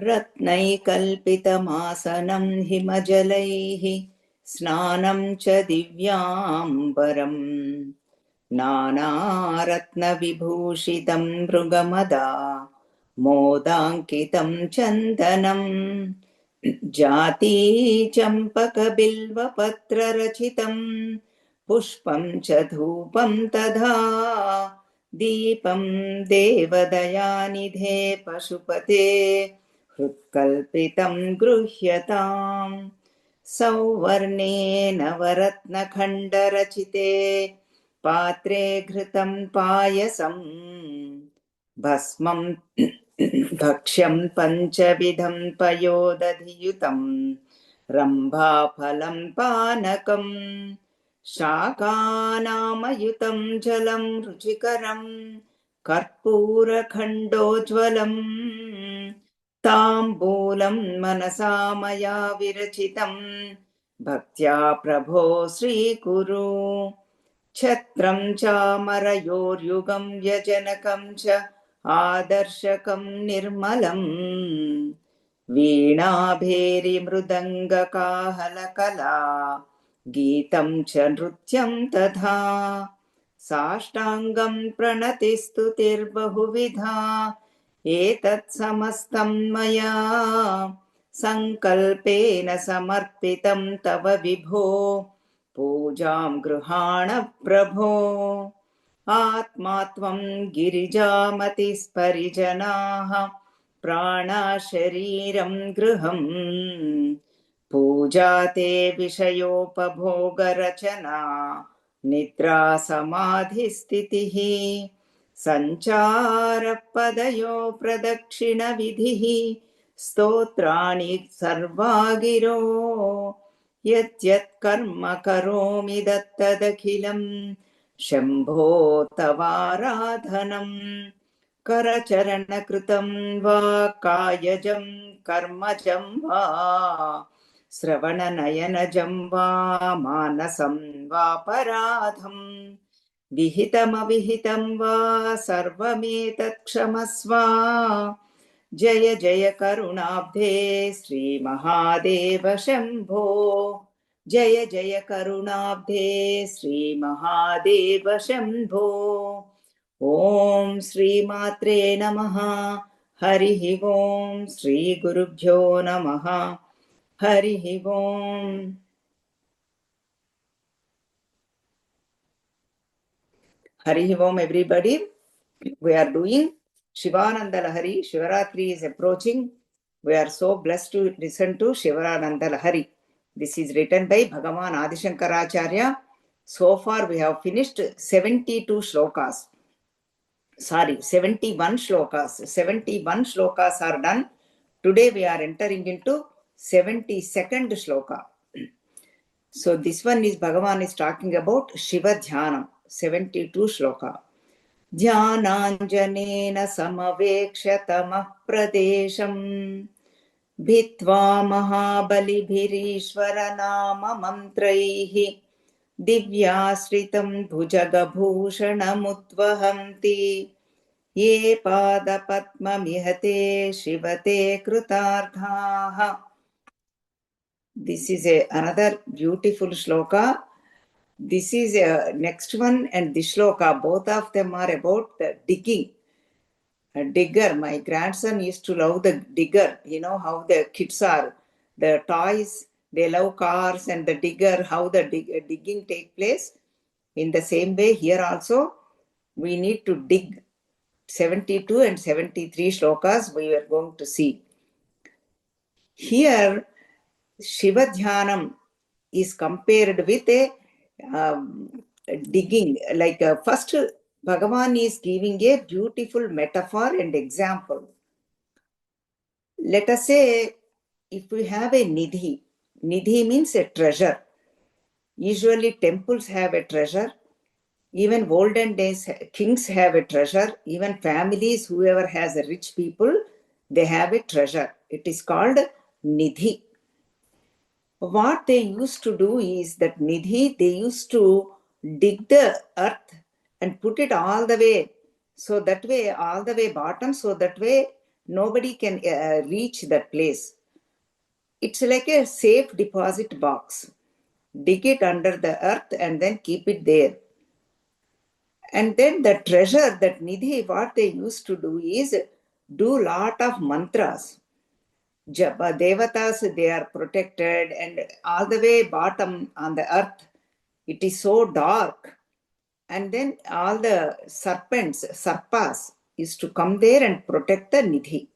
रत्नैकल्पितमासनं हिमजलैः स्नानं च दिव्याम्बरम् नानारत्नविभूषितं मृगमदा मोदाङ्कितं चन्दनम् जाती चम्पकबिल्वपत्ररचितं पुष्पं च धूपं तथा दीपं देवदयानिधे पशुपते हृत्कल्पितं गृह्यताम् सौवर्णे नवरत्नखण्डरचिते पात्रे घृतं पायसम् भस्मं भक्ष्यं पञ्चविधं पयोदधियुतं रम्भाफलं पानकं शाकानामयुतं जलं रुचिकरं कर्पूरखण्डोज्ज्वलम् ताम्बूलं मनसा मया विरचितं भक्त्या प्रभो श्रीकुरु छत्रं चामरयोर्युगं व्यजनकं च आदर्शकं निर्मलम् वीणाभेरिमृदङ्गकाहलकला गीतं च नृत्यं तथा साष्टाङ्गं प्रणतिस्तुतिर्बहुविधा एतत् समस्तं मया सङ्कल्पेन समर्पितं तव विभो पूजां गृहाण प्रभो आत्मा त्वं गिरिजामतिस्परिजनाः प्राणशरीरं गृहम् पूजा ते विषयोपभोगरचना निद्रा समाधिस्थितिः सञ्चारपदयो प्रदक्षिणविधिः स्तोत्राणि सर्वा गिरो यद्यत् कर्म करोमि दत्तदखिलं शम्भो तवाराधनम् करचरणकृतं वा कायजं कर्मजं वा श्रवणनयनजं वा मानसं वापराधं विहितमविहितं वा सर्वमेतत् क्षमस्व जय जय करुणाब्धे श्रीमहादेव शम्भो जय जय करुणाब्धे श्रीमहादेव शम्भो ॐ श्रीमात्रे नमः हरिः ॐ श्रीगुरुभ्यो नमः हरिः ॐ हरिः ॐ everybody. We are doing Shivananda Lahari. Shivaratri is approaching. We are so blessed to listen to Shivananda Lahari. This is written by Bhagavan Adi Shankaracharya. So far we have finished 72 shlokas. Sorry, 71 shlokas. 71 shlokas are done. Today we are entering into 72nd shloka. So this one is Bhagavan is talking about Shiva Dhyanam. 72 shloka. ध्यानाञ्जनेन समवेक्ष्य तमः प्रदेशम् भित्त्वा महाबलिभिरीश्वरनाममन्त्रैः दिव्याश्रितं भुजगभूषणमुद्वहन्ति ये पादपद्ममिहते शिवते कृतार्थाः. This is another beautiful shloka. This is next one and this shloka, both of them are about the digging. A digger, my grandson used to love the digger. You know how the kids are, the toys, they love cars and the digger, how the digging take place. In the same way, here also, we need to dig. 72 and 73 shlokas we are going to see. Here, Shiva Dhyanam is compared with a digging. Like first, Bhagavan is giving a beautiful metaphor and example. Let us say, if we have a nidhi, nidhi means a treasure. Usually temples have a treasure. Even olden days, kings have a treasure. Even families, whoever has a rich people, they have a treasure. It is called nidhi. What they used to do is that nidhi, they used to dig the earth and put it all the way. So that way, all the way bottom, so that way Nobody can reach that place. It's like a safe deposit box. Dig it under the earth and then keep it there. And then the treasure, that nidhi, what they used to do is do lot of mantras. Japa devatas, they are protected, and all the way bottom on the earth, it is so dark. And then all the serpents, sarpas, is to come there and protect the nidhi.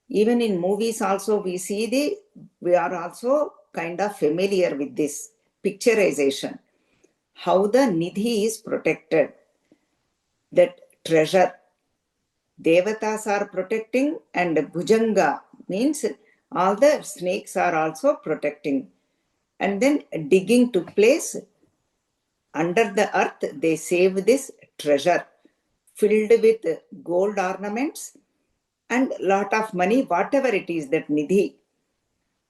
Even in movies also we are also kind of familiar with this picturization, how the nidhi is protected, that treasure. Devatas are protecting, and Bhujanga means all the snakes are also protecting. And then digging took place under the earth, they save this treasure filled with gold ornaments and lot of money, whatever it is, that nidhi.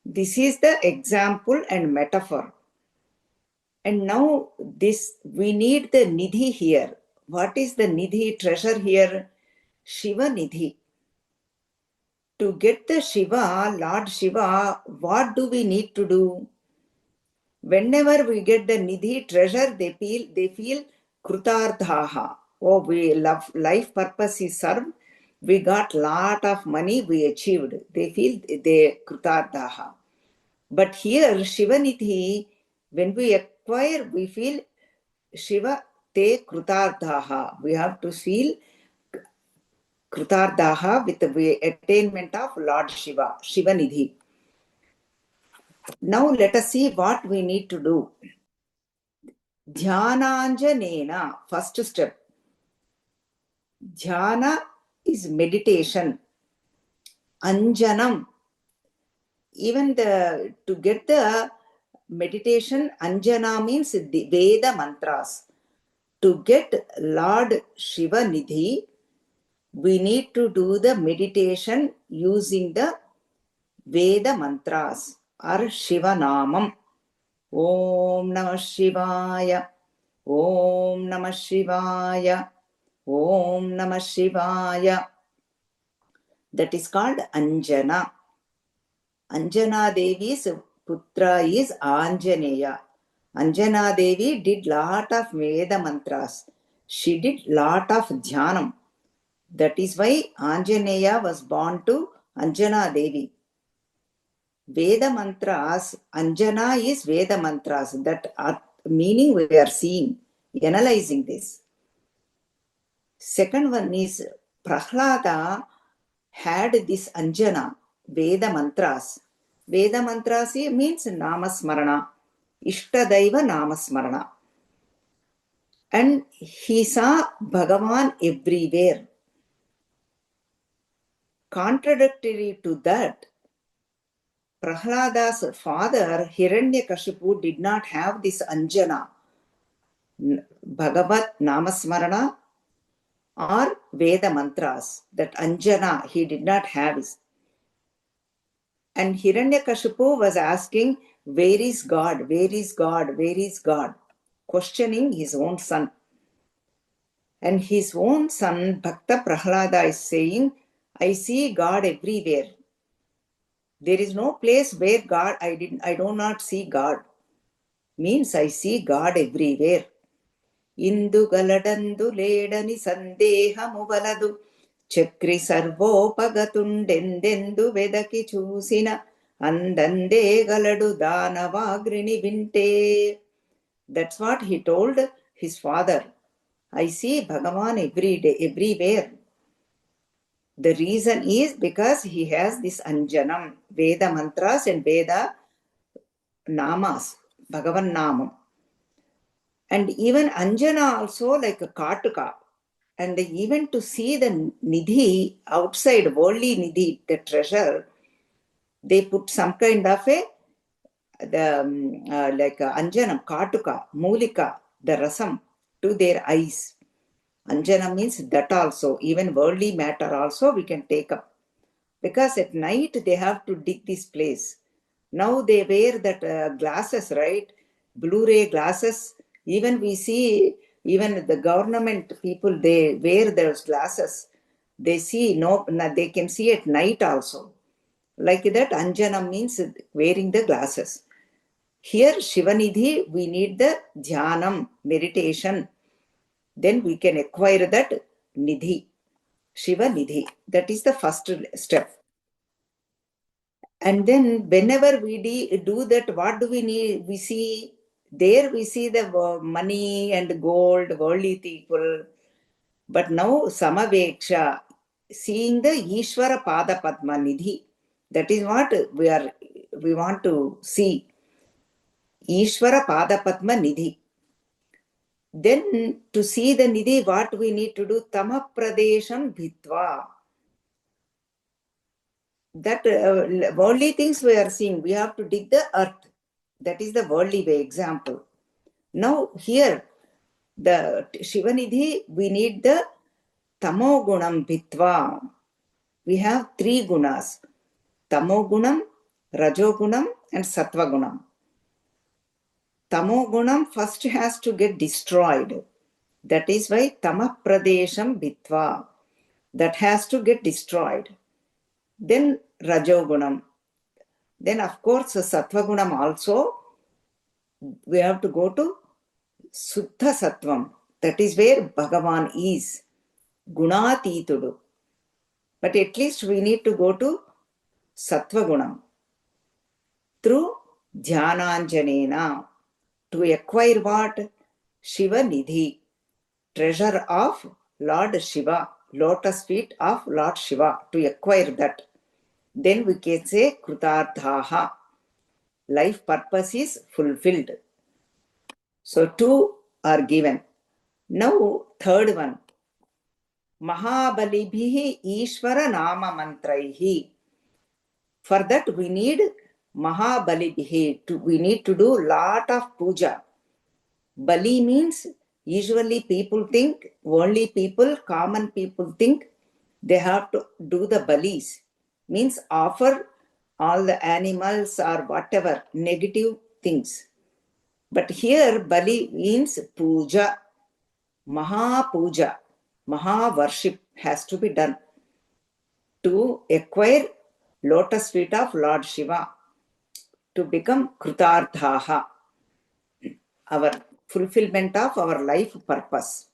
This is the example and metaphor. And now this, we need the nidhi here. What is the nidhi, treasure here? Shiva nidhi. To get the Shiva, Lord Shiva, what do we need to do? Whenever we get the nidhi, treasure, they feel krutardhaha. Oh, we love, life purpose is served. We got lot of money, we achieved. They feel they krutardhaha. But here, Shiva nidhi, when we acquire, we feel Shiva te krutardhaha. We have to feel krutardhaha with the attainment of Lord Shiva, Shiva nidhi. Now let us see what we need to do. Dhyananjanena, first step. Dhyana is meditation. Anjanam, even to get the meditation, Anjana means the Veda mantras. To get Lord Shiva nidhi, we need to do the meditation using the Veda mantras or Shiva namam. Om Namah Shivaya, Om Namah Shivaya, Om Namah Shivaya. That is called Anjana. Anjana Devi's putra is Anjaneya. Anjana Devi did lot of Veda mantras. She did lot of Dhyanam. That is why Anjaneya was born to Anjana Devi. Veda mantras, Anjana is Veda mantras. That are meaning we are seeing, analyzing this. Second one is Prahlada had this Anjana, Veda mantras. Veda mantras means Namasmarana, Ishtadaiva Namasmarana. And he saw Bhagavan everywhere. Contradictory to that, Prahlada's father Hiranyakashipu did not have this Anjana, Bhagavat Namasmarana or Veda mantras. That Anjana he did not have it. And Hiranyakashipu was asking, where is God? Where is God? Where is God? Questioning his own son. And his own son, Bhakta Prahlada, is saying, I see God everywhere. There is no place where God, I do not see God. Means I see God everywhere. Indu galadandu ledani sandehamu baladu Chakri సర్వోపగతుండెందెందు వెదకి చూసిన అందందే గలడు దానవాగ్రిని వింటే. That's what he told his father. I see Bhagavan every day, everywhere. The reason is because he has this Anjanam, Veda mantras and Veda namas, Bhagavan namam. And even Anjana also like a Katuka. And even to see the nidhi outside, worldly nidhi, the treasure, they put some kind of like Anjanam, Katuka, Mulika, the rasam to their eyes. Anjana means that also, even worldly matter also we can take up. Because at night they have to dig this place. Now they wear that glasses, right? Blu-ray glasses. Even we see, even the government people, they wear those glasses. They see they can see at night also. Like that, Anjanam means wearing the glasses. Here, Shivanidhi, we need the dhyanam, meditation. Then we can acquire that nidhi, Shiva nidhi. That is the first step. And then whenever we do that, what do we need? We see, there we see the money and gold, worldly people. But now Samaveksha, seeing the Ishvara Pada Padma Nidhi, that is what we want to see. Ishvara Pada Padma Nidhi. Then to see the Nidhi, what we need to do? Tama Pradesham Bhitva. That worldly things we are seeing, we have to dig the earth. That is the worldly way example. Now here, the Shivanidhi, we need the Tamogunam Bhitva. We have 3 gunas: Tamogunam, Rajogunam, and Sattvagunam. Tamogunam first has to get destroyed. That is why Tamapradesham Bhitva. That has to get destroyed. Then Rajogunam. Then of course Sattvagunam also. We have to go to Suddha Sattvam. That is where Bhagavan is. Gunatitudu. But at least we need to go to Sattvagunam through Dhyananjanena to acquire what? Shiva Nidhi, treasure of Lord Shiva, lotus feet of Lord Shiva, to acquire that. Then we can say Krutardhaha, life purpose is fulfilled. So 2 are given. Now third one, Mahabalibhihi Ishvara Nama Mantraihi. For that we need Mahabalibhihi. We need to do lot of puja. Bali means, usually people think, only people, common people think they have to do the balis. Means offer all the animals or whatever, negative things. But here Bali means puja, Maha puja, Maha worship has to be done to acquire lotus feet of Lord Shiva, to become Krutardhaha, our fulfillment of our life purpose.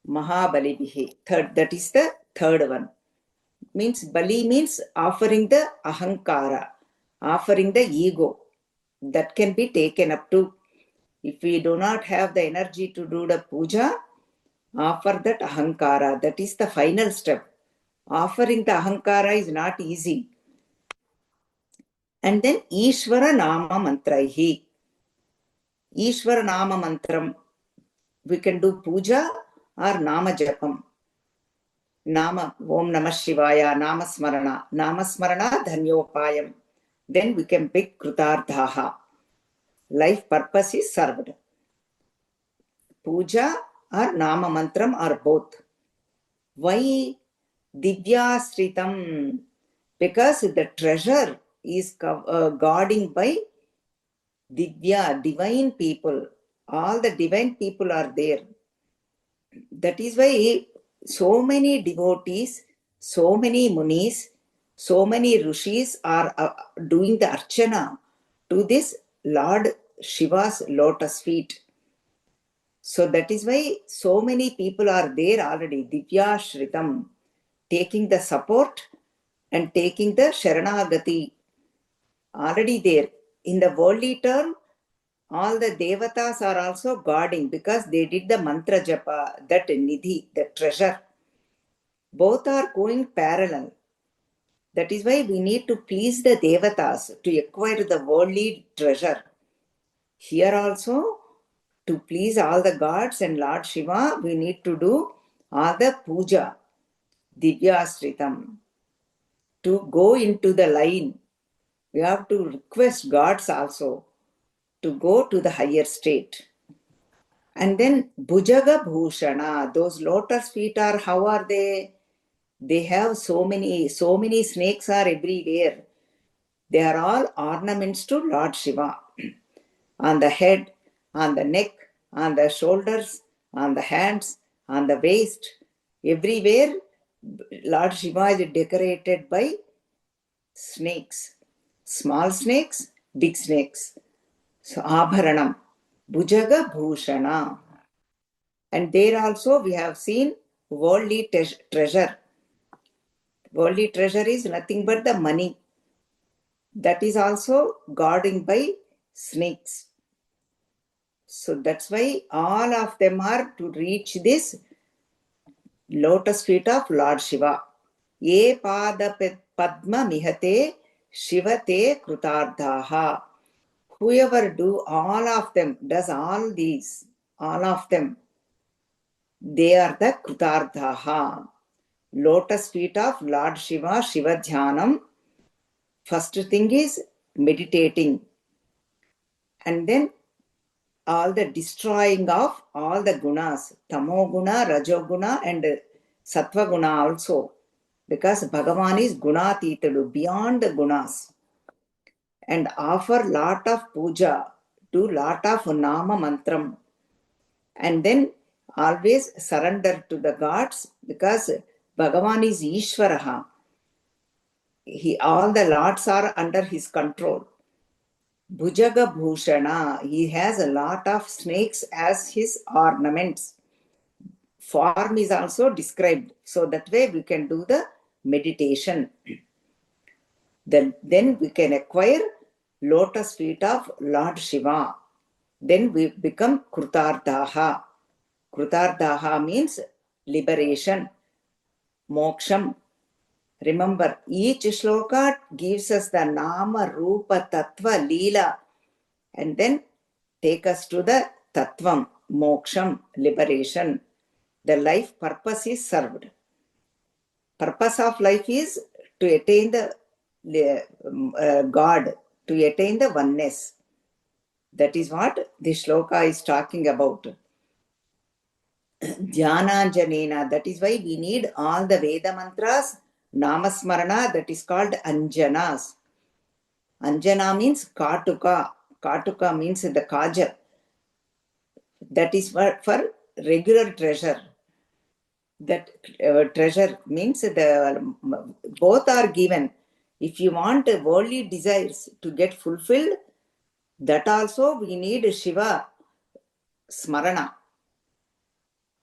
Mahabalibhihi. That is the third one. Means Bali means offering the ahankara, offering the ego. That can be taken up to. If we do not have the energy to do the puja, offer that ahankara. That is the final step. Offering the ahankara is not easy. And then Ishvara Nama Mantraihi. Ishvara Nama Mantram. We can do puja or Nama Japam. Nama Om Namah Shivaya, Nama Smarana. Nama Smarana Dhanyopayam. Then we can pick Krutardhaha. Life purpose is served. Puja or Nama Mantram or both. Why Divyasritam? Because the treasure is guarding by Divya, divine people. All the divine people are there. That is why so many devotees, so many munis, so many rishis are doing the archana to this Lord Shiva's lotus feet. So that is why so many people are there already, Divya Shritam, taking the support and taking the Sharanagati. Already there. In the worldly term, all the devatas are also guarding because they did the mantra japa, that nidhi, the treasure. Both are going parallel. That is why we need to please the devatas to acquire the worldly treasure. Here also, to please all the gods and Lord Shiva, we need to do all the puja, Divyasritam. To go into the line, we have to request gods also to go to the higher state. And then Bhujaga Bhushana, those lotus feet are, how are they? They have so many snakes are everywhere. They are all ornaments to Lord Shiva. On the head, on the neck, on the shoulders, on the hands, on the waist, everywhere Lord Shiva is decorated by snakes, small snakes, big snakes. So Abharanam, Bhujaga Bhushana. And there also we have seen worldly treasure. Worldly treasure is nothing but the money. That is also guarding by snakes. So that's why all of them are to reach this lotus feet of Lord Shiva. Ye pada padma mihate shivate krutardhaha. Whoever do all of them, does all these, all of them, they are the krutardhaha. Lotus feet of Lord Shiva, Shiva Dhyanam. First thing is meditating. And then all the destroying of all the gunas, tamoguna, rajoguna, and sattvaguna also. Because Bhagavan is gunatitadu, beyond the gunas. And offer lot of puja, do lot of nama mantram. And then always surrender to the gods, because Bhagavan is Ishvaraha. All the lords are under his control. Bhujaga Bhushana, he has a lot of snakes as his ornaments. Form is also described, so that way we can do the meditation. Then we can acquire lotus feet of Lord Shiva. Then we become Krutardhaha. Krutardhaha means liberation, moksham. Remember, each shloka gives us the nama, rupa, tattva, leela, and then take us to the tattvam, moksham, liberation. The life purpose is served. Purpose of life is to attain the God, to attain the oneness. That is what this shloka is talking about. Dhyananjanena, that is why we need all the Veda mantras, Namasmarana, that is called Anjanas. Anjana means Katuka. Katuka means the kajal. That is for regular treasure. That treasure means both are given. If you want worldly desires to get fulfilled, that also we need Shiva Smarana.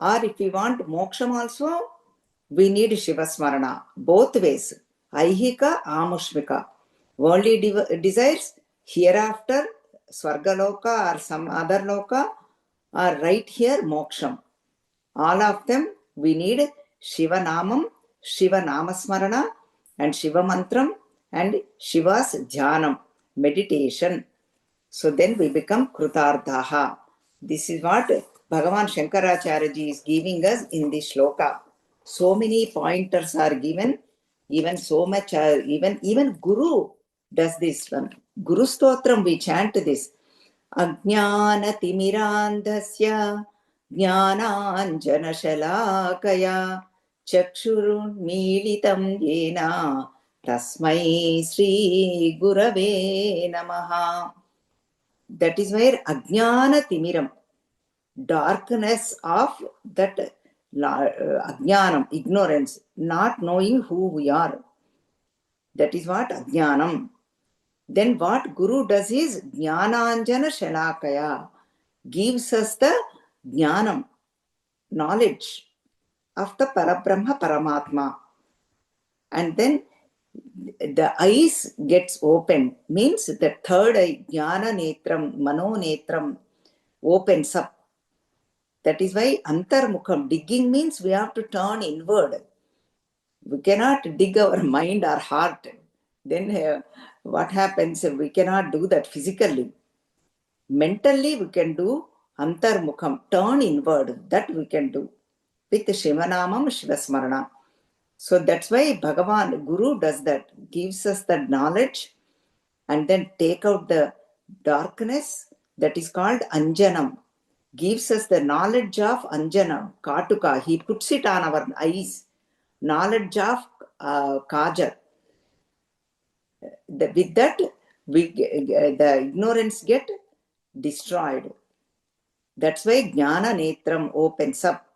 Or if we want moksham also, we need Shiva Smarana. Both ways. Aihika, Amushmika. Worldly desires, hereafter, Swargaloka or some other loka, or right here, moksham. All of them, we need Shiva Namam, Shiva Namasmarana, and Shiva Mantram, and Shiva's Dhyanam, meditation. So then we become Krutardhaha. This is what Bhagavan Shankaracharya ji is giving us in this shloka. So many pointers are given, even so much, even Guru does this one. Guru Stotram, we chant this. Ajnana Timirandhasya Jnananjanashalakaya Chakshurunmilitam Yena Tasmai Sri Gurave Namaha. That is where Ajnana Timiram, darkness of that Ajnanam, ignorance, not knowing who we are. That is what Ajnanam. Then what Guru does is Jnananjana Shalakaya, gives us the Jnanam, knowledge of the Parabrahma Paramatma. And then the eyes gets opened, means the third eye, Jnana Netram, Mano Netram, opens up. That is why Antarmukham, digging means we have to turn inward. We cannot dig our mind or heart. Then what happens? We cannot do that physically. Mentally we can do Antarmukham, turn inward. That we can do with Shivanamam, Shivasmarana. So that's why Bhagavan, Guru does that, gives us the knowledge and then take out the darkness. That is called Anjanam. Gives us the knowledge of Anjanam, Katuka. He puts it on our eyes. Knowledge of Kajal. With that, the ignorance get destroyed. That's why Jnana Netram opens up.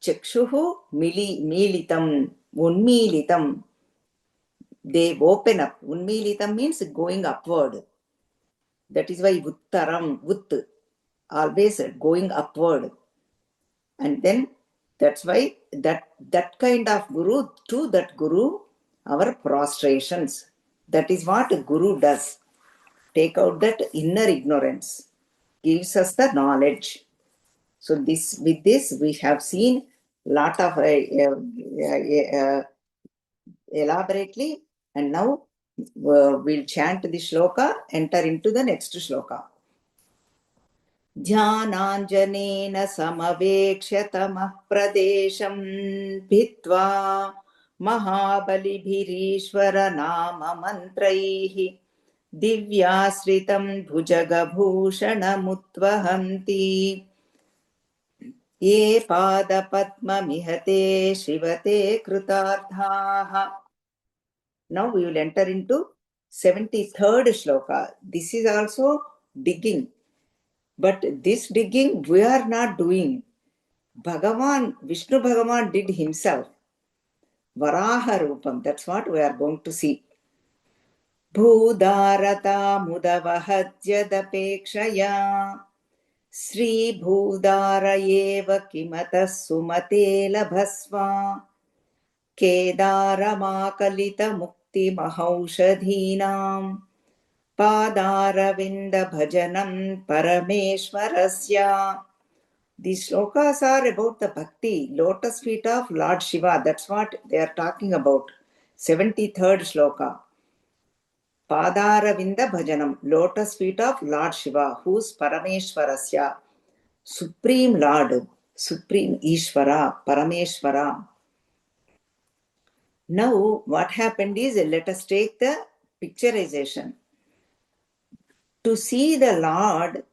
Chakshuhu Militam. Unmilitam. They open up. Unmilitam means going upward. That is why Uttaram, Ut, always going upward. And then that's why that kind of Guru, to that Guru, our prostrations. That is what Guru does. Take out that inner ignorance, gives us the knowledge. So with this we have seen lot of elaborately, and now we'll chant the shloka, enter into the next shloka. ध्यानाञ्जनेन समवेक्ष्य तमः प्रदेशं भित्त्वा महाबलिभिरीश्वरनाममन्त्रैः दिव्याश्रितं भुजगभूषणमुद्वहन्ति ये पादपद्ममिह ते शिवते कृतार्थाः. Now we will enter into 73rd shloka. This is also digging. But this digging we are not doing. Bhagavan, Vishnu Bhagavan did himself. Varaha Rupam, that's what we are going to see. Bhudarata mudavahadyadapekshaya Sri Bhudara eva kimata sumate labhasva Kedaramakalita mukti mahaushadhinam Padaravinda bhajanam parameshwarasya. These shlokas are about the bhakti, lotus feet of Lord Shiva. That's what they are talking about. 73rd shloka. Padaravinda bhajanam, lotus feet of Lord Shiva, who's Parameshwarasya, Supreme Lord, Supreme Ishvara, Parameshwara. Now, what happened is, let us take the picturization. To see the Lord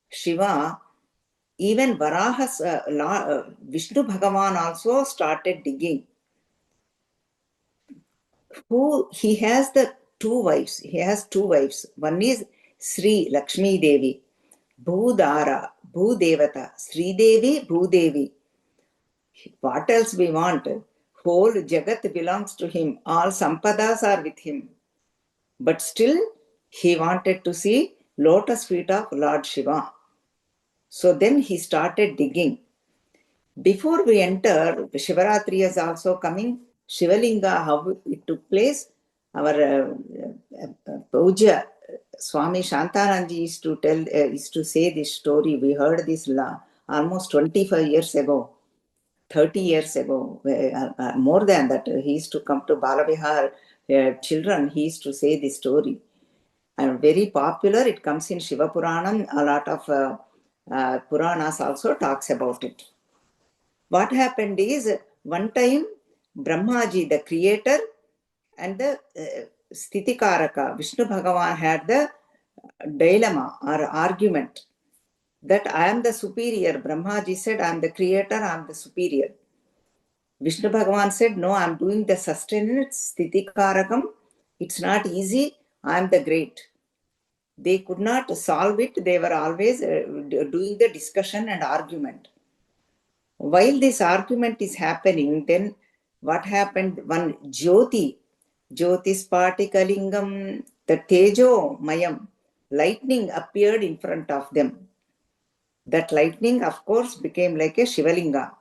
Shiva, even Varaha's Vishnu Bhagavan also started digging. He has the two wives. He has two wives. One is Sri Lakshmi Devi, Bhudara, Bhudevata, Sri Devi, Bhudevi. What else we want? Whole Jagat belongs to him. All Sampadas are with him. But still, he wanted to see lotus feet of Lord Shiva. So then he started digging. Before we enter, Shivaratri is also coming. Shivalinga, how it took place. Our Puja Swami Shantananji used to say this story. We heard this almost 25 years ago, 30 years ago, more than that. He used to come to Balavihar children. He used to say this story. And very popular. It comes in Shiva Puranam. A lot of Puranas also talks about it. What happened is, one time Brahmaji, the creator, and the Sthitikaraka, Vishnu Bhagavan, had the dilemma or argument that I am the superior. Brahmaji said, I am the creator, I am the superior. Vishnu Bhagavan said, no, I am doing the sustenance, Sthitikarakam. It's not easy, I am the great. They could not solve it. They were always doing the discussion and argument. While this argument is happening, then what happened? One Jyoti, Jyotispartikalingam, the Tejo Mayam, lightning appeared in front of them. That lightning, of course, became like a Shivalinga.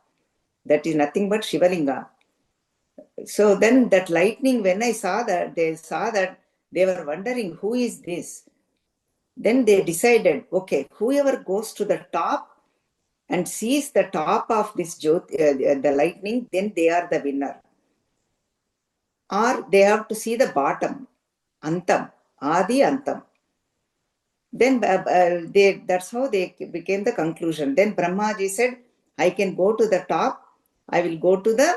That is nothing but Shivalinga. So then that lightning, when they saw that, they were wondering, who is this? Then they decided, okay, whoever goes to the top and sees the top of this the lightning, then they are the winner. Or they have to see the bottom, Antam, Adi Antam. Then that's how they became the conclusion. Then Brahmaji said, I can go to the top, I will go to the,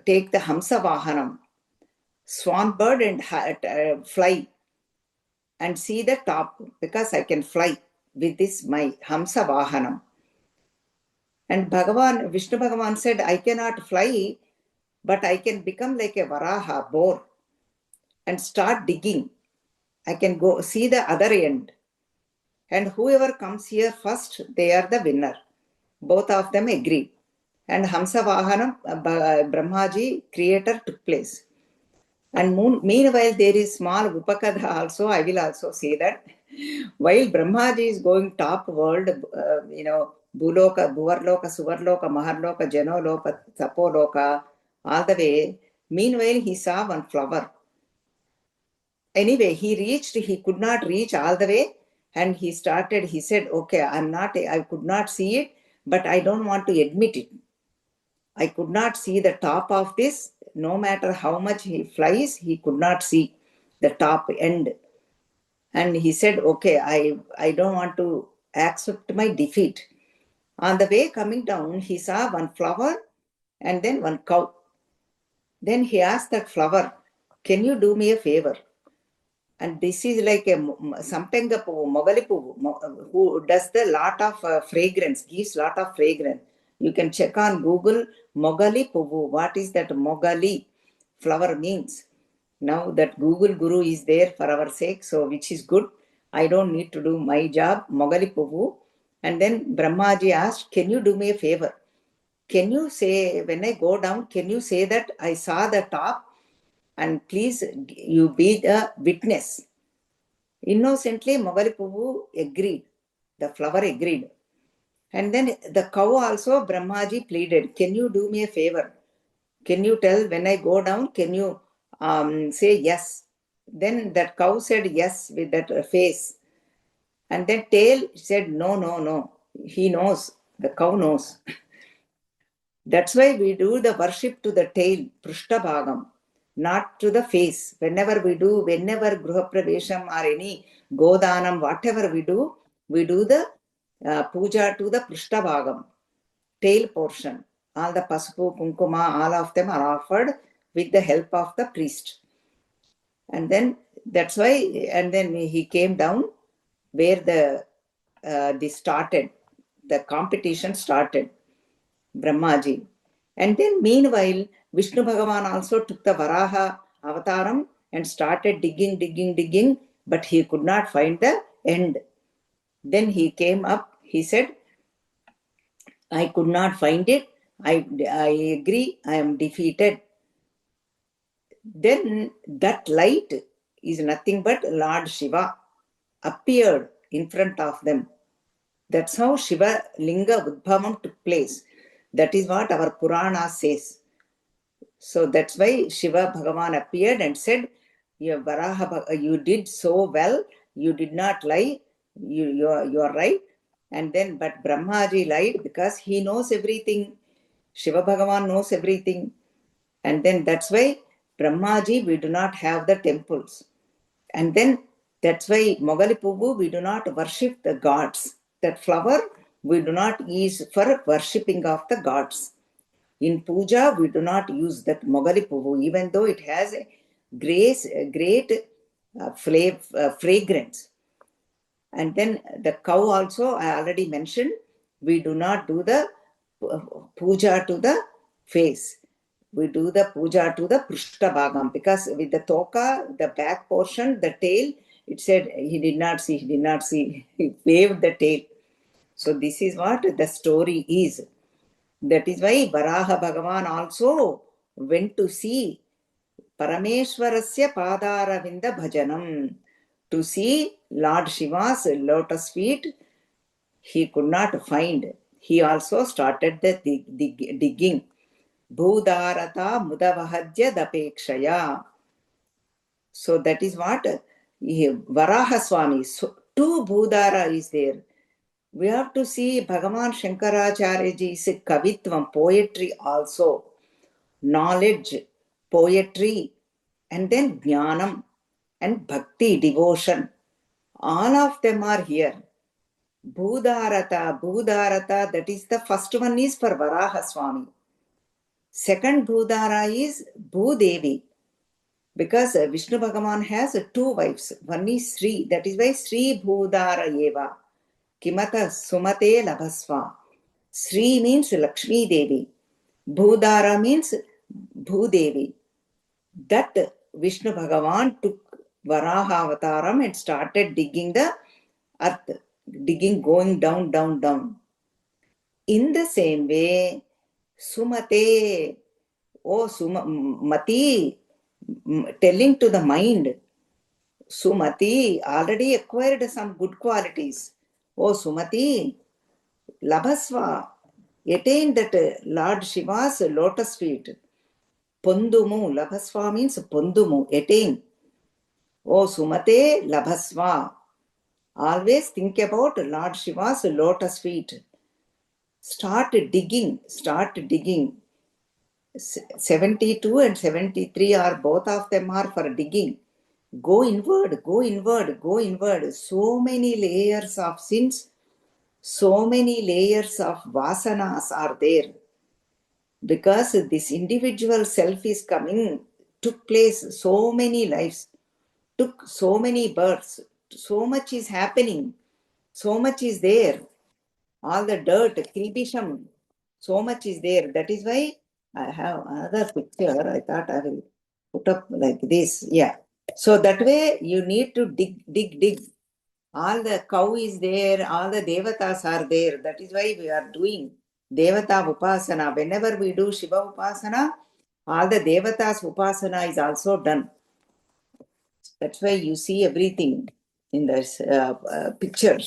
take the Hamsa Vahanam, swan bird, and fly and see the top, because I can fly with this my Hamsa Vahanam. And Vishnu Bhagavan said, I cannot fly, but I can become like a Varaha, boar, and start digging. I can go see the other end. And whoever comes here first, they are the winner. Both of them agreed. and Hamsa Vahanam, Brahmaji, creator, took place. And meanwhile, there is small Upakadha also. I will also say that while Brahmaji is going top world, Bhuloka, Bhuvarloka, Suvarloka, Maharloka, Janoloka, Tapoloka, all the way. Meanwhile, he saw one flower. Anyway, he could not reach all the way, and he said, okay, I could not see it, but I don't want to admit it. I could not see the top of this. No matter how much he flies, he could not see the top end. And he said, okay, I don't want to accept my defeat. On the way coming down, he saw one flower and then one cow. Then he asked that flower, can you do me a favor? And this is like a Sampenga Puvu, Mogali Puvu, who does the lot of fragrance, gives lot of fragrance. You can check on Google, Mogali Puvu. What is that Mogali flower means? Now that Google Guru is there for our sake, so which is good. I don't need to do my job, Mogali Puvu. And then Brahmaji asked, can you do me a favor? Can you say, when I go down, can you say that I saw the top? And please, you be the witness. Innocently, Mogali Puvu agreed. The flower agreed. And then the cow also, Brahmaji pleaded, can you do me a favor? Can you tell when I go down, can you say yes? Then that cow said yes with that face. And then tail said, no. He knows. The cow knows. That's why we do the worship to the tail, Prishtabhagam, not to the face. Whenever Gruha Pravesham or any Godanam, whatever we do the puja to the Prishtabhagam, tail portion. All the Pasupu, Kunkuma, all of them are offered with the help of the priest. And then that's why, and then he came down where the competition started. Brahmaji. And then meanwhile, Vishnu Bhagavan also took the Varaha avataram and started digging, but he could not find the end. Then he came up, he said, I could not find it. I agree, I am defeated. Then that light is nothing but Lord Shiva appeared in front of them. That's how Shiva Linga Udbhavam took place. That is what our Purana says. So that's why Shiva Bhagavan appeared and said, you did so well, you did not lie, you are right. And then, but Brahmaji lied because he knows everything. Shiva Bhagavan knows everything. And then that's why Brahmaji, we do not have the temples. And then that's why Mogali Puvu, we do not worship the gods. That flower, we do not use for worshipping of the gods. In puja, we do not use that Mogali Puvu, even though it has a great fragrance. And then the cow also, I already mentioned, we do not do the puja to the face. We do the puja to the Prishtabhagam, because with the toka, the back portion, the tail, it said he did not see. He waved the tail. So this is what the story is. That is why Varaha Bhagavan also went to see Parameshwarasya Padaravinda Bhajanam. To see Lord Shiva's lotus feet, he could not find. He also started the digging. Bhudarata Mudavahadya Dapekshaya. So that is what Varaha Swami. So, two Bhudara is there. We have to see Bhagavan Shankaracharyaji's Kavitvam, poetry also. Knowledge, poetry, and then Jnanam and Bhakti, devotion. All of them are here. Bhudarata, that is the first one is for Varaha Swami. Second Bhudara is Bhudevi. Because Vishnu Bhagavan has two wives. One is Sri, that is why Sri Bhudara Eva. Kimata Sumate Labhasva. Sri means Lakshmi Devi. Bhudara means Bhudevi. That Vishnu Bhagavan took Varaha Avataram and started digging the earth, going down. In the same way, Sumate. Oh, Mati, telling to the mind. Sumati already acquired some good qualities. Oh, Sumati, Labhasva, attain that Lord Shiva's lotus feet. Pondumu, Labhasva means Pondumu, attain. Oh, Sumate, Labhasva. Always think about Lord Shiva's lotus feet. Start digging, start digging. 72 and 73 are both of them are for digging. Go inward, go inward, go inward. So many layers of sins, so many layers of vasanas are there. Because this individual self is coming, took place so many lives, took so many births, so much is happening, so much is there. All the dirt, kribisham, so much is there. That is why I have another picture. I thought I will put up like this. Yeah. So that way you need to dig. All the cow is there, all the devatas are there. That is why we are doing devata upasana. Whenever we do Shiva upasana, all the devatas upasana is also done. That's why you see everything in this picture.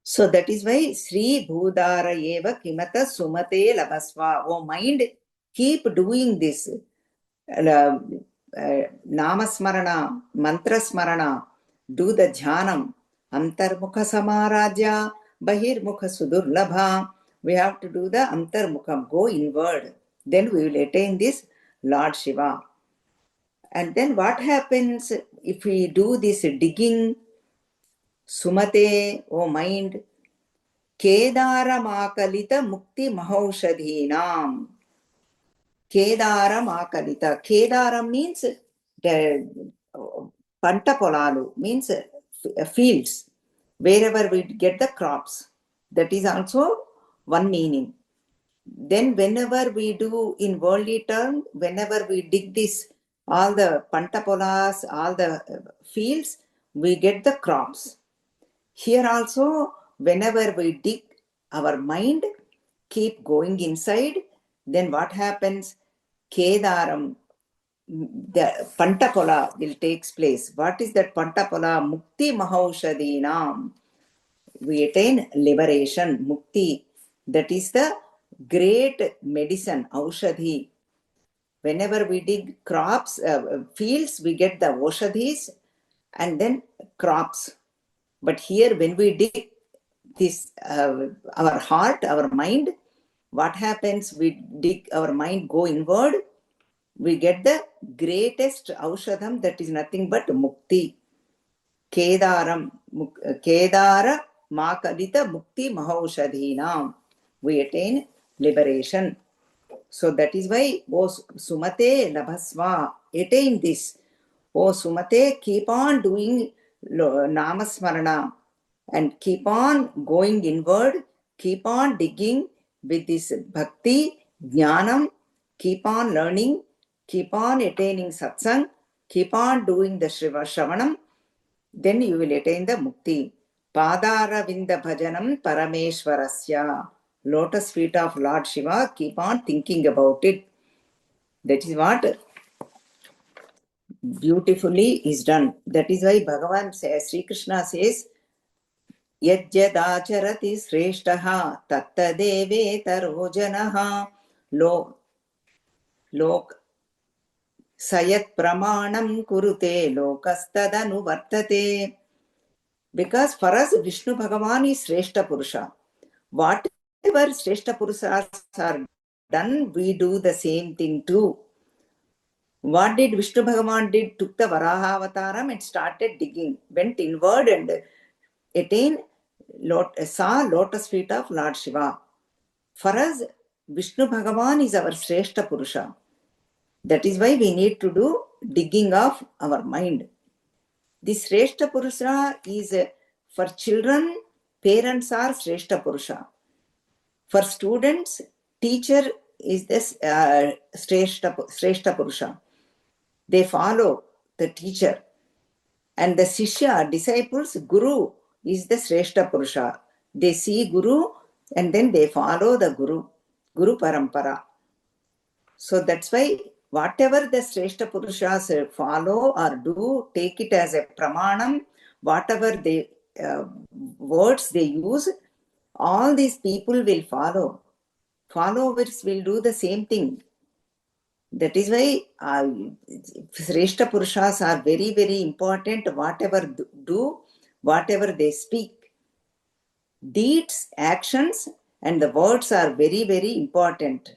So that is why Sri Bhudara Eva Kimata Sumate Labhasva. Oh mind, keep doing this. Namasmarana, Mantra Smarana, do the Jhanam, Antarmukha Samarajya, Bahirmukha Sudurlabha. We have to do the Antarmukham, go inward. Then we will attain this Lord Shiva. And then what happens if we do this digging? Sumate, oh mind, Kedara Mukti Mahaushadhinam. Kedara Kedara means the Panta Polalu, means fields, wherever we get the crops. That is also one meaning. Then whenever we do in worldly term, whenever we dig this, all the Pantapolas, all the fields, we get the crops. Here also, whenever we dig our mind, keep going inside, then what happens? Kedaram, the Pantapola will take place. What is that Pantapola? Mukti Mahaushadhinam. We attain liberation, Mukti. That is the great medicine, Aushadhi. Whenever we dig crops, fields, we get the Aushadhis and then crops. But here, when we dig this, our heart, our mind, what happens? We dig our mind, go inward, we get the greatest Aushadham, that is nothing but Mukti. Kedara Makalita Mukti Mahaushadhinam. We attain liberation. So that is why, O Sumate Labhasva, attain this. O Sumate, keep on doing Namasmarana and keep on going inward, keep on digging with this bhakti, jnanam, keep on learning, keep on attaining satsang, keep on doing the Shravanam, then you will attain the mukti. Padara Vinda Bhajanam Parameshwarasya. Lotus feet of Lord Shiva, keep on thinking about it. That is what beautifully is done. That is why Bhagavan says, Sri Krishna says, Yajyadacharati sreshtaha tattadevetaro janaha lok sayat pramanam kurute lokastadanu vartate. Because for us, Vishnu Bhagavan is Sreshta Purusha. Whatever Sreshta Purushas are done, we do the same thing too. What did Vishnu Bhagavan did? Took the Varaha Avataram and started digging, went inward and attained, saw lotus feet of Lord Shiva. For us, Vishnu Bhagavan is our Sreshta Purusha. That is why we need to do digging of our mind. This Sreshta Purusha is for children, parents are Sreshta Purusha. For students, teacher is this Sreshta Purusha. They follow the teacher. And the Shishya, disciples, Guru is the Sreshta Purusha. They see Guru and then they follow the Guru. Guru Parampara. So that's why whatever the Shrestha Purushas follow or do, take it as a pramanam, whatever they words they use, all these people will follow. Followers will do the same thing. That is why Shrestha Purushas are very, very important. Whatever do, whatever they speak, deeds, actions, and the words are very, very important.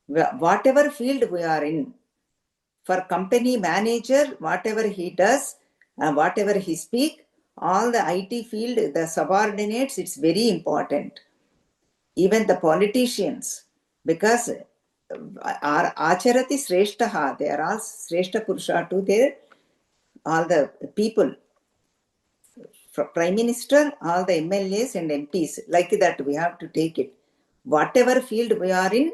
Whatever field we are in, for company manager, whatever he does, whatever he speak, all the IT field, the subordinates, it's very important. Even the politicians, because our acharati sreshtaha, they are all sreshta purusha to their, all the people, prime minister, all the MLAs and MPs, like that we have to take it. Whatever field we are in,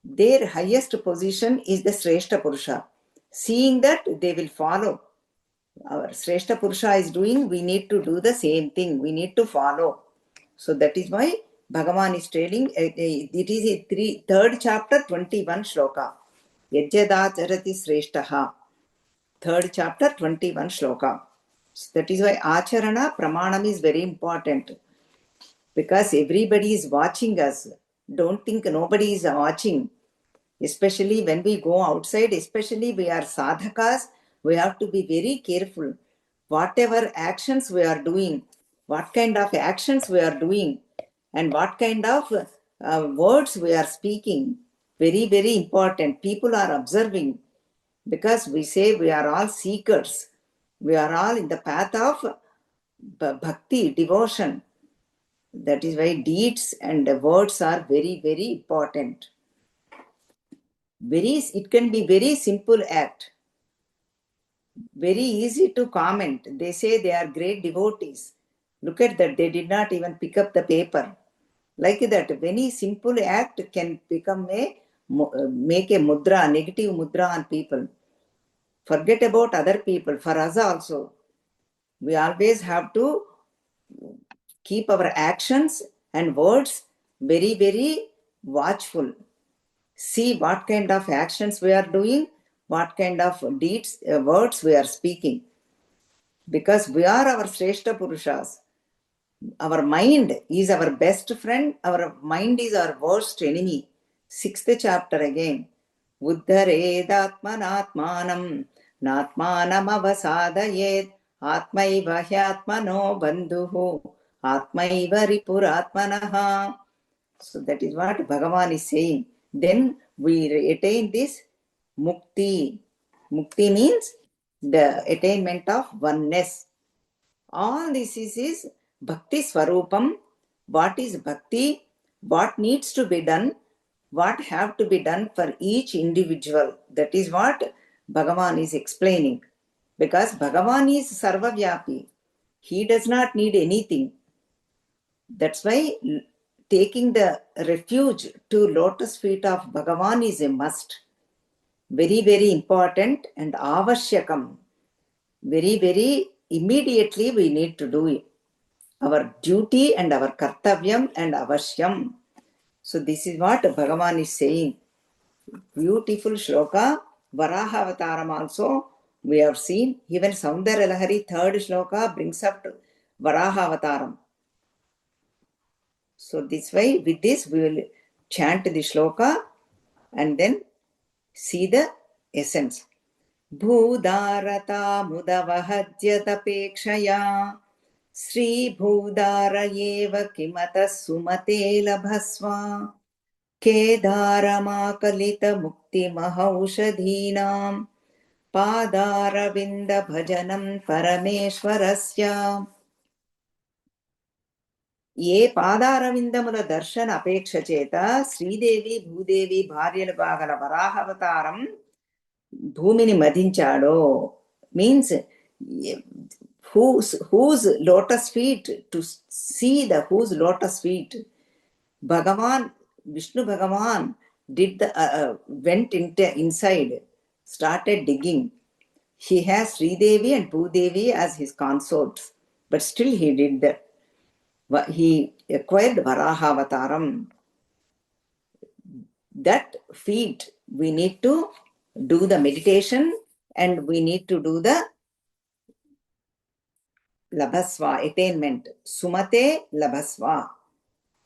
their highest position is the Sreshta Purusha. Seeing that, they will follow. Our Sreshta Purusha is doing, we need to do the same thing. We need to follow. So that is why Bhagavan is telling, it is a third chapter, 21 shloka. Yajyadacharati Sreshtaha. Third chapter, 21 shloka. So that is why Acharana Pramanam is very important. Because everybody is watching us. Don't think nobody is watching. Especially when we go outside, especially we are sadhakas, we have to be very careful. Whatever actions we are doing, what kind of actions we are doing, and what kind of words we are speaking, very, very important. People are observing, because we say we are all seekers. We are all in the path of bhakti, devotion. That is why deeds and words are very, very important. It can be very simple act, very easy to comment. They say they are great devotees. Look at that, they did not even pick up the paper. Like that, very simple act can become make a mudra, negative mudra on people. Forget about other people. For us also, we always have to keep our actions and words very, very watchful. See what kind of actions we are doing, what kind of deeds, words we are speaking. Because we are our Shrestha Purushas. Our mind is our best friend, our mind is our worst enemy. 6th chapter again. Uddharedatmanatmanam natmanam avasadayet atmaiva hyatmano bandhuhu atmaiva ripuratmanaha. So that is what Bhagavan is saying. Then we attain this mukti. Mukti means the attainment of oneness. All this is bhakti swarupam. What is bhakti? What needs to be done? What have to be done for each individual? That is what Bhagavan is explaining. Because Bhagavan is sarvavyapi. He does not need anything. That's why taking the refuge to lotus feet of Bhagavan is a must. Very, very important and avashyakam. Very, very immediately we need to do it. Our duty and our kartavyam and avashyam. So this is what Bhagavan is saying. Beautiful shloka. Varaha Avataram also we have seen. Even Saundarya Lahari, third shloka, brings up to Varaha Avataram. So this way, with this, we will chant the shloka and then see the essence. Bhudarata mudavahajyatapekshaya Sri Bhudara eva kimata sumate labhasva Kedaramakaliта mukti mahaushadhinam Padaravinda bhajanam parameshwarasya. ఏ పాదారవిందముల దర్శన అపేక్ష చేత శ్రీదేవి భూదేవి భార్యలు బాగల వరాహవతారం భూమిని మధించాడో, means whose lotus feet, to see the whose lotus feet Bhagavan, Vishnu Bhagavan went inside, started digging. He has Sridevi and Bhudevi as his consorts, but still he did that. He acquired Varaha Avataram. that feat we need to do the meditation and we need to do the labhasva, attainment. Sumate labhasva.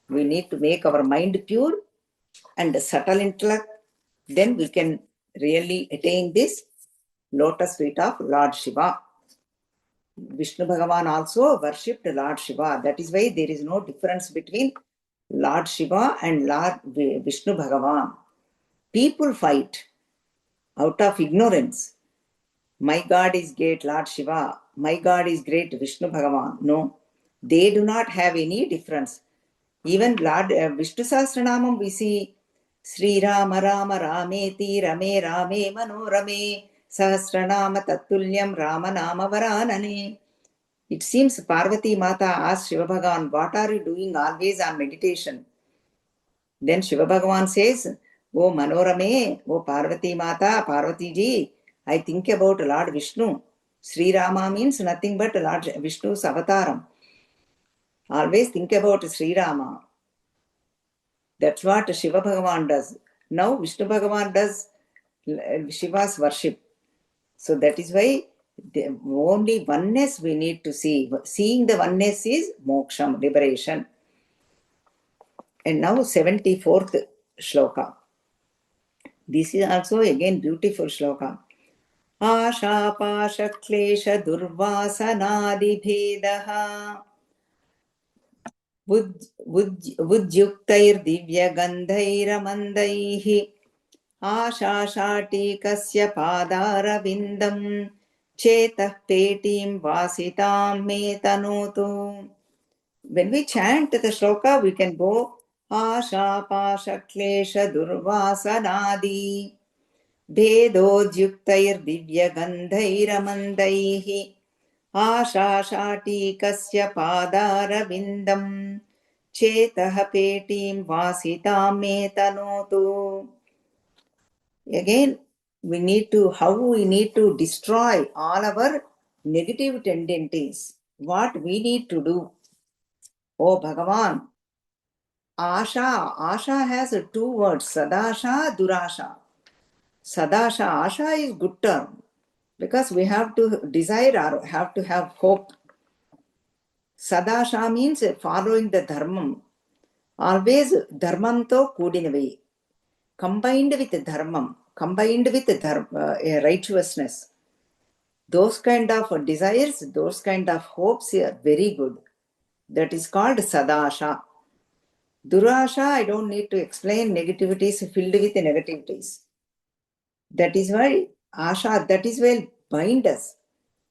We need to make our mind pure and subtle intellect. Then we can really attain this lotus feet of Lord Shiva. Vishnu Bhagavan also worshipped Lord Shiva. That is why there is no difference between Lord Shiva and Lord Vishnu Bhagavan. People fight out of ignorance. My God is great, Lord Shiva. My God is great, Vishnu Bhagavan. No, they do not have any difference. Even Lord Vishnu Sahasranamam, we see Sri Rama Rama Rameti Rame Rame Manorame Sahasranama Tatulyam Rama Nama Varanane. It seems Parvati Mata asked Shiva Bhagavan, what are you doing always on meditation? Then Shiva Bhagavan says, O Manorame, O Parvati Mata, Parvati ji, I think about Lord Vishnu. Sri Rama means nothing but Lord Vishnu's avataram. Always think about Sri Rama. That's what Shiva Bhagavan does. Now Vishnu Bhagavan does Shiva's worship. So that is why the only oneness we need to see. Seeing the oneness is moksham, liberation. And now 74th shloka. This is also again beautiful shloka. Asha pasha klesha durvasanadi bhedaha Vudyuktair divya gandhaira mandaihi Ashashatikasya padara vindam Chetah petim vasitam me tanutu. When we chant the shloka, we can go Asha pasha klesha durvasanadi Bhedodyuktair divya gandhaira mandaihi Ashashatikasya padara vindam Chetah petim vasitam me tanutu. Again, we need to destroy all our negative tendencies. What we need to do? Oh Bhagavan, Asha has two words, Sadasha, Durasha. Sadasha, Asha is good term because we have to desire or have to have hope. Sadasha means following the dharmam. Always dharmanto kudinavi. Combined with dharmam, combined with righteousness. Those kind of desires, those kind of hopes are very good. That is called Sadasha. Durasha, I don't need to explain, negativities filled with negativities. That is why Asha, that is why bind us.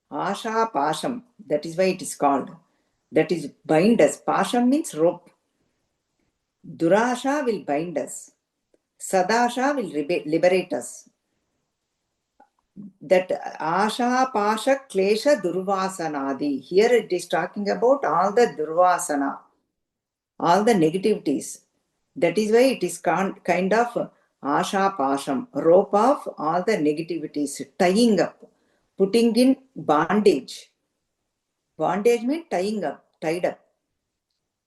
Asha Pasham, that is why it is called. That is bind us. Pasham means rope. Durasha will bind us. Sadasha will liberate us. That Asha Pasha Klesha Durvasanadi. Here it is talking about all the Durvasana, all the negativities. That is why it is kind of Asha Pasham, rope of all the negativities, tying up, putting in bondage. Bondage means tying up, tied up.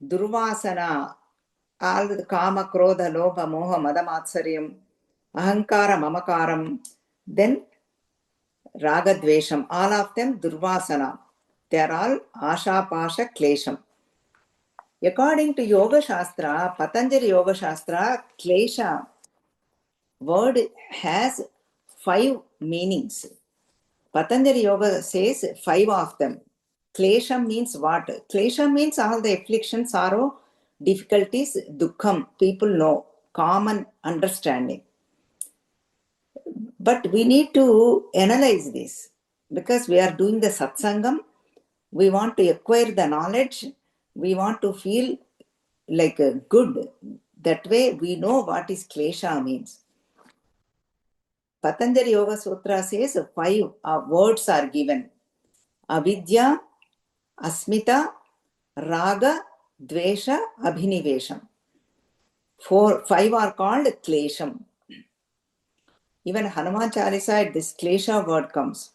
Durvasana, all the Kama, Krodha, Lobha, Moha, Madamatsariyam, Ahankara, Mamakaram, then Raga Dvesham, all of them Durvasana. They are all Asha Pasha Klesham. According to Yoga Shastra, Patanjali Yoga Shastra, Klesha word has 5 meanings. Patanjali Yoga says 5 of them. Klesham means what? Klesham means all the affliction, sorrow, difficulties, dukkham. People know, common understanding. But we need to analyze this because we are doing the satsangam. We want to acquire the knowledge. We want to feel like good. That way we know what is klesha means. Patanjali Yoga Sutra says 5 words are given. Avidya, Asmita, Raga, Dvesha, Abhinivesham. 5 are called klesham. Even Hanuman Chalisa, this klesha word comes.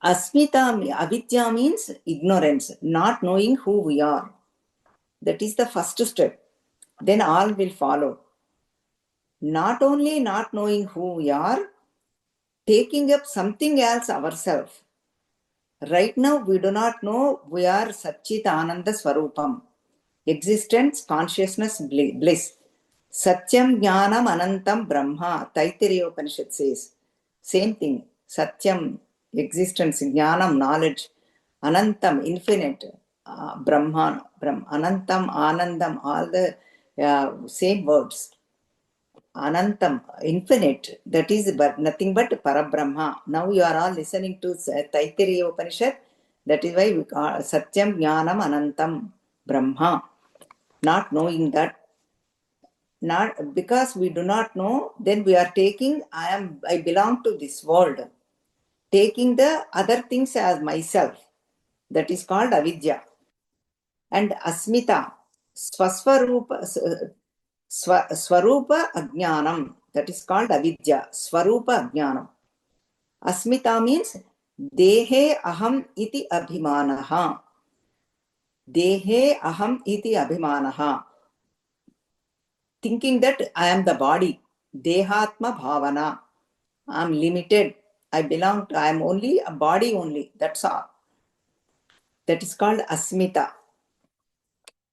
Asmita, avidya means ignorance, not knowing who we are. That is the first step. Then all will follow. not only not knowing who we are, taking up something else ourselves. Right now, we do not know we are Satchit Ananda Swarupam. Existence, consciousness, bliss. Satyam Jnanam Anantam Brahma. Taittiriya Upanishad says. Same thing. Satyam, existence, Jnanam, knowledge. Anantam, infinite. Brahman, Anantam, Anandam, all the same words. Anantam, infinite, that is but nothing but Parabrahma. Now you are all listening to Taittiriya Upanishad. That is why we call Satyam Jnanam Anantam Brahma. Not knowing that, not because we do not know, then we are taking, I belong to this world, taking the other things as myself. That is called avidya. And asmita, swaswarupa, Swarupa Ajnanam, that is called avidya, Swarupa Ajnanam. Asmita means Dehe Aham iti Abhimanaha. Dehe Aham iti Abhimanaha. Thinking that I am the body, Dehatma Bhavana. I am limited. I am only a body only. That's all. That is called Asmita.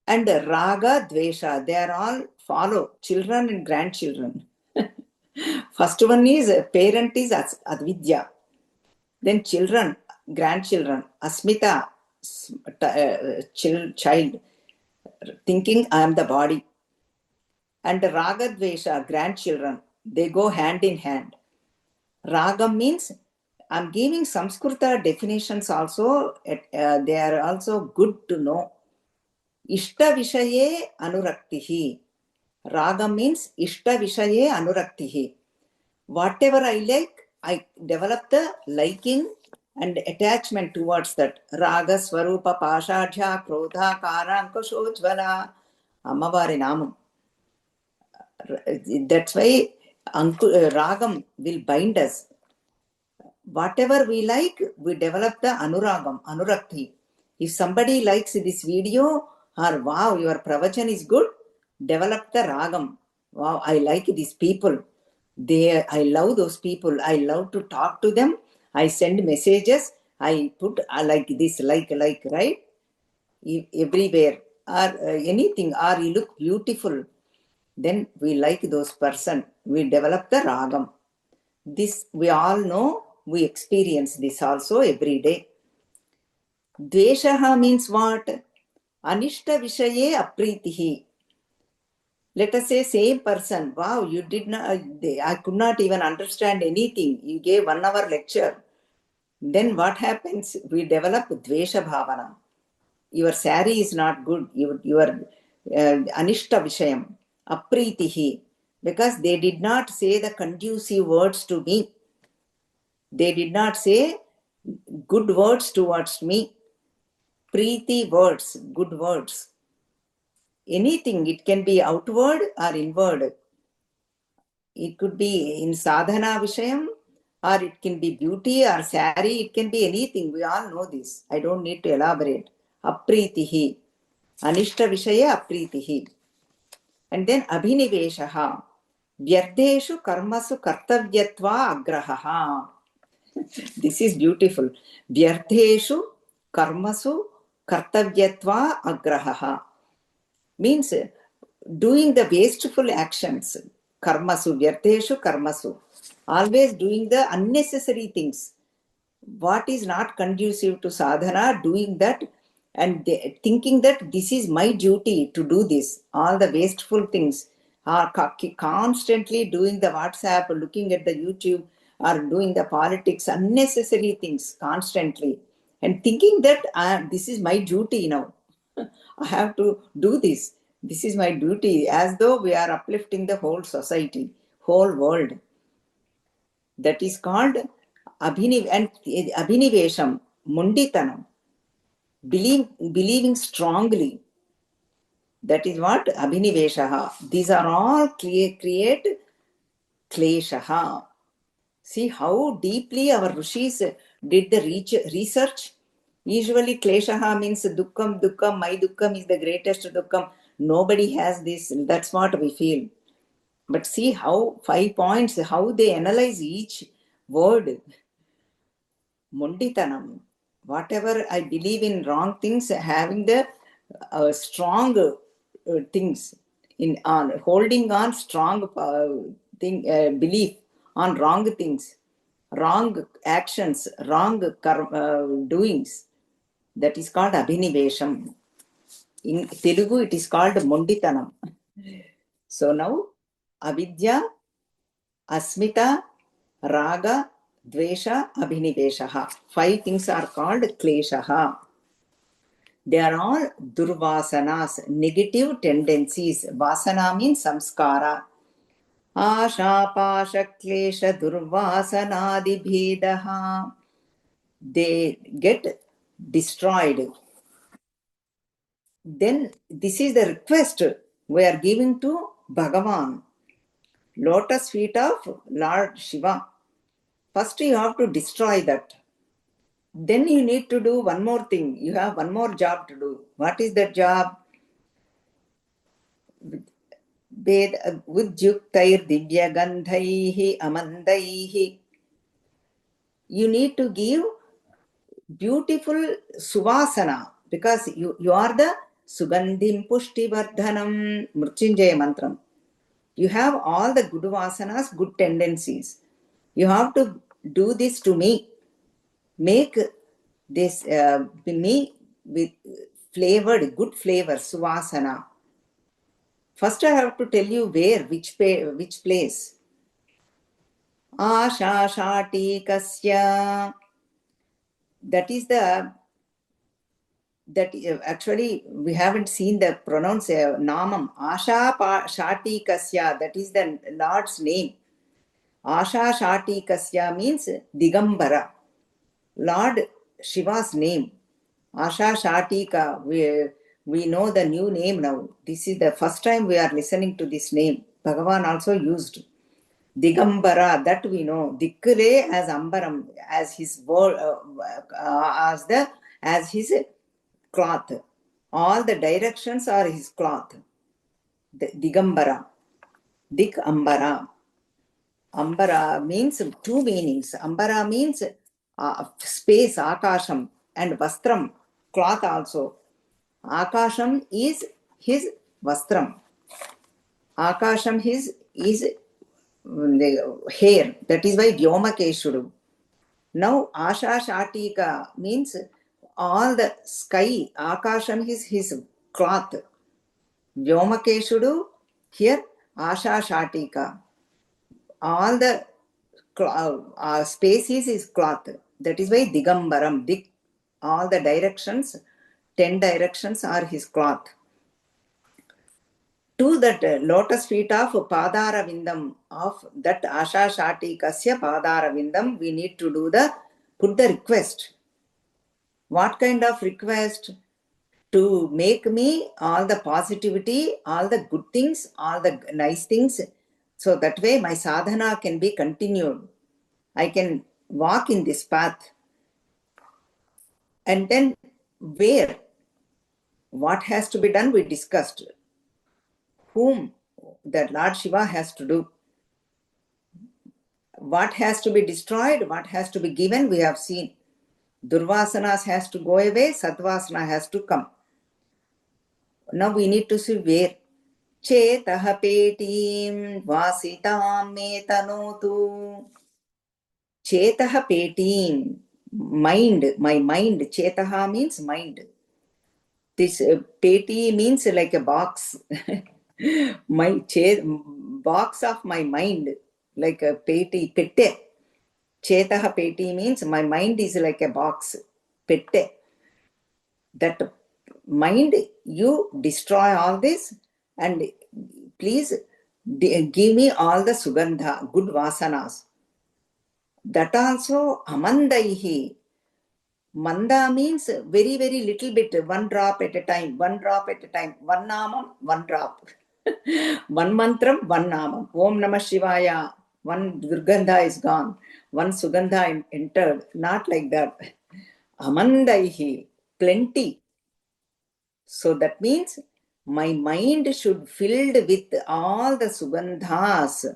And Raga, Dvesha, they are all follow children and grandchildren. First one is parent is avidya. Then children, grandchildren, asmita, child, thinking I am the body. And ragadvesha, grandchildren, they go hand in hand. Raga means, I'm giving Samskrita definitions also, they are also good to know. Ishta vishaye anuraktihi. Raga means Ishta vishaye anuraktihi. Whatever I like, I develop the liking and attachment towards that. Raga, Swarupa, Pashadhya, Krodha, Kara, Ankushojvala, Ammavari Namam. That's why Ragam will bind us. Whatever we like, we develop the Anuragam, Anurakti. If somebody likes this video, or wow, your pravachan is good, develop the Ragam. Wow, I like these people. I love those people. I love to talk to them. I send messages. I put like this, like, right? Everywhere. Or anything. Or you look beautiful. Then we like those person. We develop the ragam. This we all know. We experience this also every day. Dveshaha means what? Anishta vishaye apritihi. Let us say same person, wow, you did not, I could not even understand anything. You gave 1 hour lecture. Then what happens? We develop dvesha bhavana. Your sari is not good. Your anishta vishayam, apritihi. Because they did not say the conducive words to me. They did not say good words towards me. Preeti words, good words. Anything, it can be outward or inward. It could be in sadhana vishayam, or it can be beauty or sari, it can be anything. We all know this. I don't need to elaborate. Apritihi. Anishta vishaya apritihi. And then abhiniveshaha. Vyardeshu karmasu kartavyatva agrahaha. This is beautiful. Vyardeshu karmasu kartavyatva agrahaha. Means doing the wasteful actions. Karmasu, vyarteshu karmasu. Always doing the unnecessary things. What is not conducive to sadhana, doing that and thinking that this is my duty to do this. All the wasteful things are constantly doing the WhatsApp, looking at the YouTube, or doing the politics, unnecessary things constantly. And thinking that this is my duty now. I have to do this. This is my duty, as though we are uplifting the whole society, whole world. That is called abhinivesham, munditanam. Believing strongly. That is what abhiniveshaha. These are all create kleshaha. See how deeply our rishis did the research. Usually kleshaha means dukkam, my dukkam is the greatest dukkam. Nobody has this. That's what we feel. But see how 5 points, how they analyze each word. Munditanam. Whatever I believe in wrong things, having the strong things in on holding on strong belief on wrong things, wrong actions, wrong doings. That is called abhinivesham. In Telugu, it is called munditanam. So now, avidya, asmita, raga, dvesha, abhiniveshaha. 5 things are called kleshaha. They are all durvasanas, negative tendencies. Vasana means samskara. Asha, pasha, klesha, durvasanadi bhedaha. They get destroyed. Then this is the request we are giving to Bhagavan. Lotus feet of Lord Shiva. First you have to destroy that. Then you need to do one more thing. You have one more job to do. What is that job? Vidyuktair divya gandhaihi amandaihi. You need to give beautiful suvasana because you are the Sugandhim Pushti Vardhanam Mrutyunjaya Mantram. You have all the good vasanas, good tendencies. You have to do this to me. Make this me with flavored, good flavor, suvasana. First I have to tell you where, which place. Asha Shati Kasya. That is the that actually we haven't seen the pronounce namam. Asha Shati Kasya, that is the Lord's name. Asha Shati Kasya means Digambara, Lord Shiva's name. Asha Shatika, we know the new name now. This is the first time we are listening to this name. Bhagavan also used Digambara, that we know. Dikkure as Ambaram, as his word, as his cloth. All the directions are his cloth. Digambara. Dik Ambara. Ambara means 2 meanings. Ambara means space, akasham, and vastram, cloth also. Akasham is his vastram. Akasham is the hair. That is why Vyomakeshudu. Now Asha Shatika means all the sky. Akasham is his cloth. Vyomakeshudu, here Asha Shatika. All the space is his cloth. That is why Digambaram, all the directions, 10 directions are his cloth. To that lotus feet of Padara Vindam, of that Asha Shati Kasya Padara Vindam, we need to put the request. What kind of request? To make me all the positivity, all the good things, all the nice things. So that way my sadhana can be continued. I can walk in this path. And then where? What has to be done? We discussed. Whom that Lord Shiva has to do. What has to be destroyed? What has to be given? We have seen. Durvasanas has to go away. Satvasana has to come. Now we need to see where. Chetah petim vasitam me tanotu. Chetah petim. Mind. My mind. Chetaha means mind. This peti means like a box. My box of my mind. Like a peti. Pette. Chetaha peti means my mind is like a box. Pette. That mind, you destroy all this and please give me all the sugandha, good vasanas. That also amandaihi. Manda means very, very little bit, 1 drop at a time, 1 drop at a time, 1 namam, 1 drop. 1 mantram, 1 namam. Om Namah Shivaya, 1 durgandha is gone, 1 sugandha entered. Not like that. Amandaihi, plenty. So that means my mind should filled with all the sugandhas.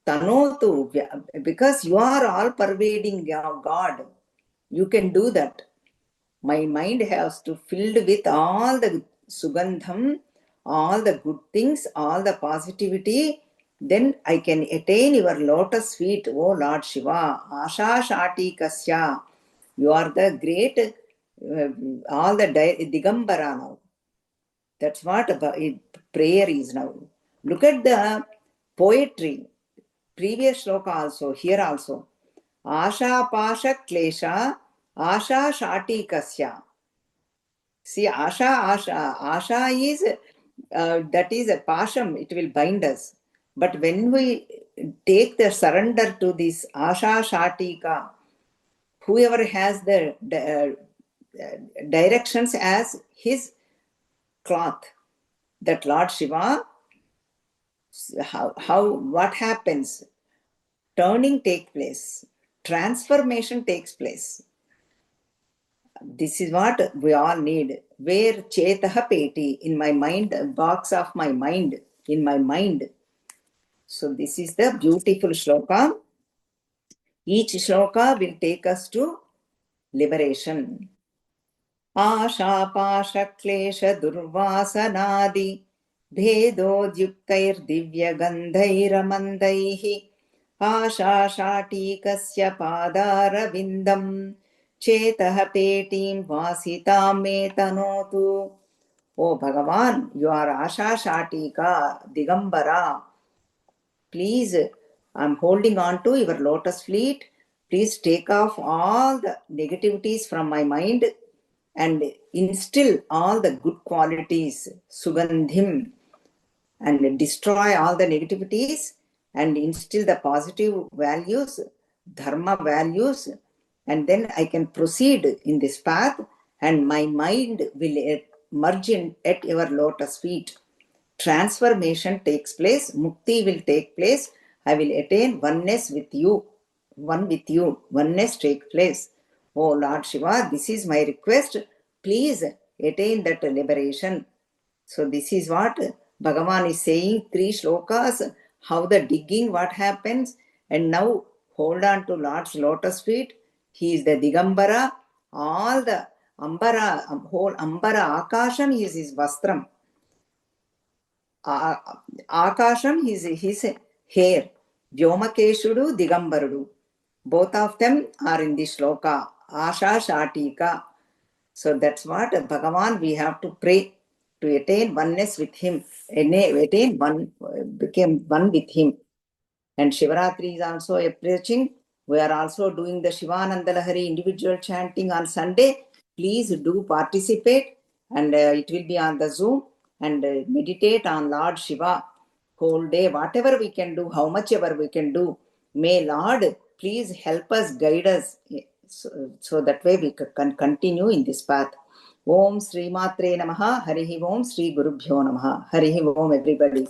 Tanotu, because you are all pervading God. You can do that. My mind has to filled with all the sugandham, all the good things, all the positivity. Then I can attain your lotus feet, O Lord Shiva. Asha Shati Kasya. You are the great, all the Digambara now. That's what prayer is now. Look at the poetry. Previous shloka also, here also. Asha Pasha Klesha, Asha Shati Kasya. See, Asha is, that is a pasham, it will bind us. But when we take the surrender to this Asha Shatika, whoever has the directions as his cloth, that Lord Shiva, what happens? Turning takes place, transformation takes place. This is what we all need. Where Chetaha Peti, in my mind, box of my mind, in my mind. So this is the beautiful shloka. Each shloka will take us to liberation. Asha Pasha Klesha Durvasanadi Bhedodyuktair Divya Gandhairamandaihi Asha Shatikasya Padara Vindam Chetaha Petim Vasitam Me Tanotu. Oh Bhagavan, you are Asha Shatika, Digambara. Please, I'm holding on to your lotus feet. Please take off all the negativities from my mind and instill all the good qualities, Sugandhim, and destroy all the negativities and instill the positive values, Dharma values, and then I can proceed in this path and my mind will merge in at your lotus feet. Transformation takes place, mukti will take place. I will attain oneness with you, one with you, oneness take place. Oh Lord Shiva, this is my request. Please attain that liberation. So this is what Bhagavan is saying, 3 shlokas, how the digging, what happens, and now hold on to Lord's lotus feet. He is the Digambara, all the Ambara, whole Ambara, Akasham is his Vastram. Akasham is his hair. Vyomakeshudu, Digambarudu. Both of them are in this shloka. Asha Shatika. So that's what Bhagavan we have to pray to attain oneness with him. Attain one, became one with him. And Shivaratri is also approaching. We are also doing the Shivananda Lahari individual chanting on Sunday. Please do participate and it will be on the Zoom and meditate on Lord Shiva whole day, whatever we can do, how much ever we can do. May Lord please help us, guide us, so that way we can continue in this path. Om Sri Matre Namaha, Harihi Om, Sri Gurubhyo Namaha. Harihi Om everybody.